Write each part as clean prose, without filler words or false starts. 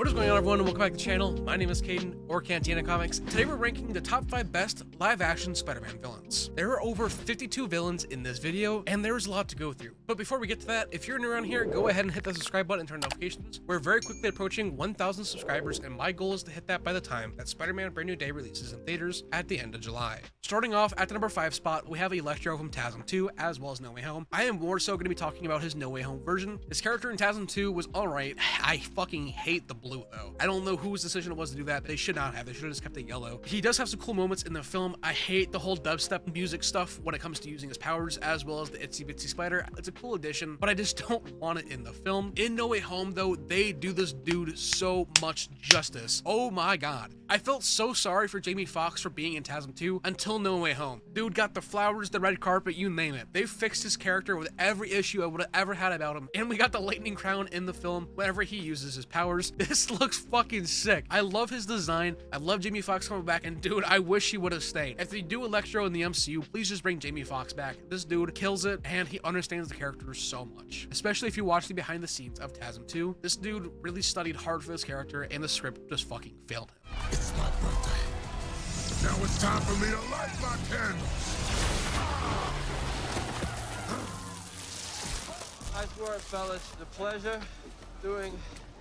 What is going on, everyone, and welcome back to the channel. My name is Caden, or Cantina Comics. Today we're ranking the top 5 best live-action Spider-Man villains. There are over 52 villains in this video, and there is a lot to go through. But before we get to that, if you're new around here, go ahead and hit that subscribe button and turn on notifications. We're very quickly approaching 1,000 subscribers, and my goal is to hit that by the time that Spider-Man Brand New Day releases in theaters at the end of July. Starting off at the number 5 spot, we have Electro from TASM 2, as well as No Way Home. I am more so going to be talking about his No Way Home version. His character in TASM 2 was alright. I fucking hate the blue, though. I don't know whose decision it was to do that. They should not have. They should have just kept it yellow. He does have some cool moments in the film. I hate the whole dubstep music stuff when it comes to using his powers, as well as the itsy bitsy spider. It's a cool addition, but I just don't want it in the film. In No Way Home, though, they do this dude so much justice. Oh my god. I felt so sorry for Jamie Foxx for being in TASM 2 until No Way Home. Dude got the flowers, the red carpet, you name it. They fixed his character with every issue I would have ever had about him, and we got the lightning crown in the film whenever he uses his powers. This looks fucking sick. I love his design. I love Jamie Foxx coming back, and dude, I wish he would have stayed. If they do Electro in the MCU, please just bring Jamie Foxx back. This dude kills it, and he understands the character so much. Especially if you watch the behind the scenes of TASM 2. This dude really studied hard for this character, and the script just fucking failed him. It's my birthday. Now it's time for me to light my candles. Nice work, fellas. It's a pleasure doing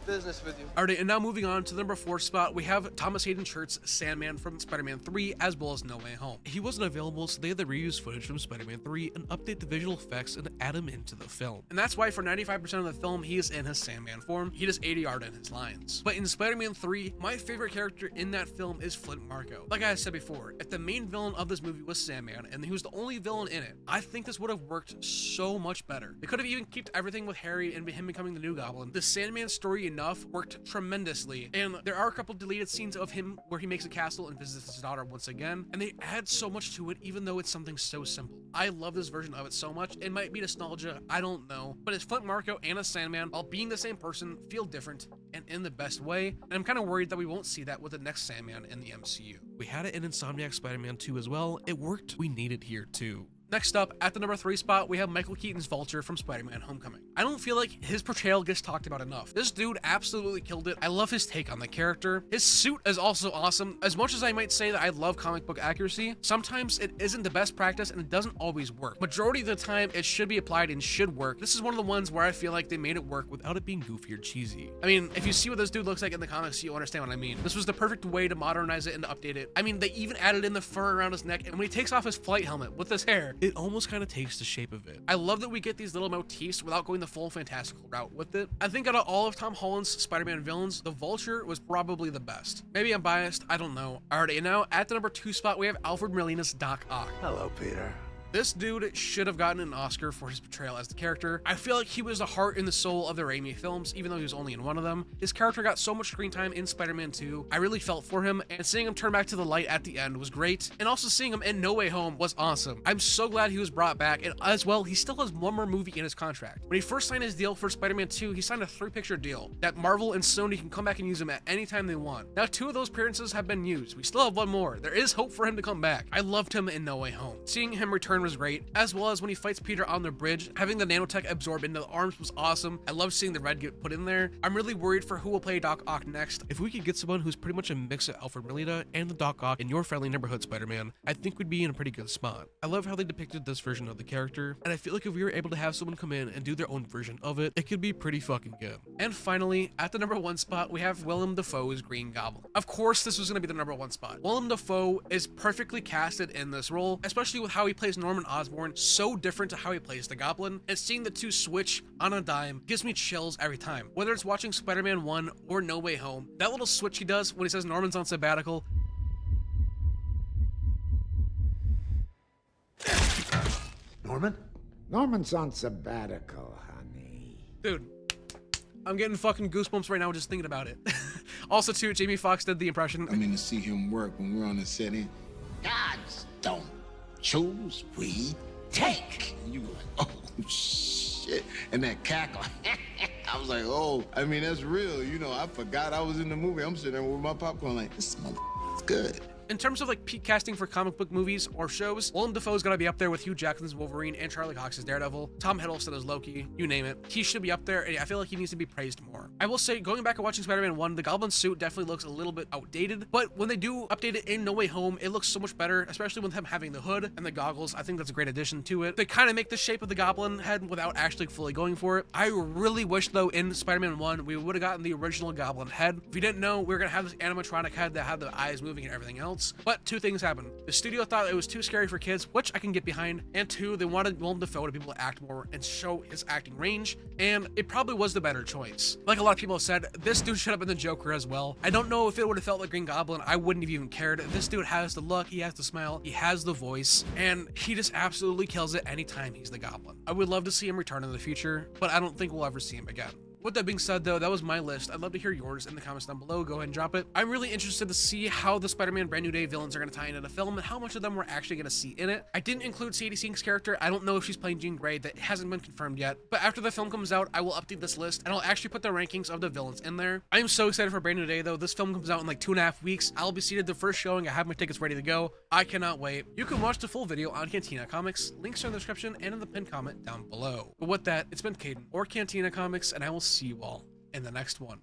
business with you. Alright, and now moving on to the number 4 spot, we have Thomas Hayden Church's Sandman from Spider-Man 3, as well as No Way Home. He wasn't available, so they had to reuse footage from Spider-Man 3 and update the visual effects and add him into the film. And that's why for 95% of the film, he is in his Sandman form. He does ADR in his lines. But in Spider-Man 3, my favorite character in that film is Flint Marko. Like I said before, if the main villain of this movie was Sandman, and he was the only villain in it, I think this would have worked so much better. They could have even kept everything with Harry and him becoming the new Goblin. The Sandman story enough worked tremendously, and there are a couple deleted scenes of him where he makes a castle and visits his daughter once again, and they add so much to it even though it's something so simple. I love this version of it so much. It might be nostalgia, I don't know, but it's Flint Marko and a Sandman, while being the same person, feel different and in the best way, and I'm kind of worried that we won't see that with the next Sandman in the MCU. We had it in Insomniac Spider-Man 2 as well. It worked. We need it here too. Next up, at the number 3 spot, we have Michael Keaton's Vulture from Spider-Man Homecoming. I don't feel like his portrayal gets talked about enough. This dude absolutely killed it. I love his take on the character. His suit is also awesome. As much as I might say that I love comic book accuracy, sometimes it isn't the best practice and it doesn't always work. Majority of the time, it should be applied and should work. This is one of the ones where I feel like they made it work without it being goofy or cheesy. I mean, if you see what this dude looks like in the comics, you understand what I mean. This was the perfect way to modernize it and to update it. I mean, they even added in the fur around his neck, and when he takes off his flight helmet with his hair, it almost kind of takes the shape of it. I love that we get these little motifs without going the full fantastical route with it. I think out of all of Tom Holland's Spider-Man villains, the Vulture was probably the best. Maybe I'm biased, I don't know. Alright, and now at the number 2 spot, we have Alfred Molina's Doc Ock. Hello, Peter. This dude should have gotten an Oscar for his portrayal as the character. I feel like he was the heart and the soul of the Raimi films, even though he was only in one of them. His character got so much screen time in Spider-Man 2. I really felt for him, and seeing him turn back to the light at the end was great. And also seeing him in No Way Home was awesome. I'm so glad he was brought back, and as well, he still has one more movie in his contract. When he first signed his deal for Spider-Man 2, he signed a 3-picture deal that Marvel and Sony can come back and use him at any time they want. Now, 2 of those appearances have been used. We still have one more. There is hope for him to come back. I loved him in No Way Home. Seeing him return was great, as well as when he fights Peter on the bridge. Having the nanotech absorb into the arms was awesome. I love seeing the red get put in there. I'm really worried for who will play Doc Ock next. If we could get someone who's pretty much a mix of Alfred Molina and the Doc Ock in your friendly neighborhood Spider-Man, I think we'd be in a pretty good spot. I love how they depicted this version of the character, and I feel like if we were able to have someone come in and do their own version of it, it could be pretty fucking good. And finally, at the number 1 spot, we have Willem Dafoe's Green Goblin. Of course, this was going to be the number 1 spot. Willem Dafoe is perfectly casted in this role, especially with how he plays Norman Osborn, so different to how he plays the Goblin, and seeing the two switch on a dime gives me chills every time. Whether it's watching Spider-Man 1 or No Way Home, that little switch he does when he says Norman's on sabbatical. Norman? Norman's on sabbatical, honey. Dude, I'm getting fucking goosebumps right now just thinking about it. Also too, Jamie Foxx did the impression. I mean, to see him work when we're on the set, Gods don't choose, we take. you go, oh shit, and that cackle. I was like, oh, I mean, that's real. You know, I forgot I was in the movie. I'm sitting there with my popcorn like, this motherfucker's good. in terms of like peak casting for comic book movies or shows, Willem Dafoe's gotta be up there with Hugh Jackman's Wolverine and Charlie Cox's Daredevil, Tom Hiddleston as Loki, you name it. He should be up there, and I feel like he needs to be praised more. I will say, going back and watching Spider-Man 1, the Goblin suit definitely looks a little bit outdated, but when they do update it in No Way Home, it looks so much better, especially with him having the hood and the goggles. I think that's a great addition to it. They kind of make the shape of the Goblin head without actually fully going for it. I really wish, though, in Spider-Man 1, we would have gotten the original Goblin head. If you didn't know, we were going to have this animatronic head that had the eyes moving and everything else, but two things happened. The studio thought it was too scary for kids, which I can get behind, and two, they wanted Willem Dafoe to be able to act more and show his acting range, and it probably was the better choice. Like a lot of people have said, this dude should have been the Joker as well. I don't know if it would have felt like Green Goblin. I wouldn't have even cared. This dude has the look, he has the smile, he has the voice, and he just absolutely kills it anytime he's the Goblin. I would love to see him return in the future, but I don't think we'll ever see him again. With that being said, though, that was my list. I'd love to hear yours in the comments down below. Go ahead and drop it. I'm really interested to see how the Spider-Man Brand New Day villains are going to tie into the film and how much of them we're actually going to see in it. I didn't include Sadie Sink's character. I don't know if she's playing Jean Grey. That hasn't been confirmed yet. But after the film comes out, I will update this list and I'll actually put the rankings of the villains in there. I am so excited for Brand New Day, though. This film comes out in like 2.5 weeks. I'll be seated the first showing. I have my tickets ready to go. I cannot wait. You can watch the full video on Cantina Comics. Links are in the description and in the pinned comment down below. But with that, it's been Caden or Cantina Comics, and I will see you all in the next one.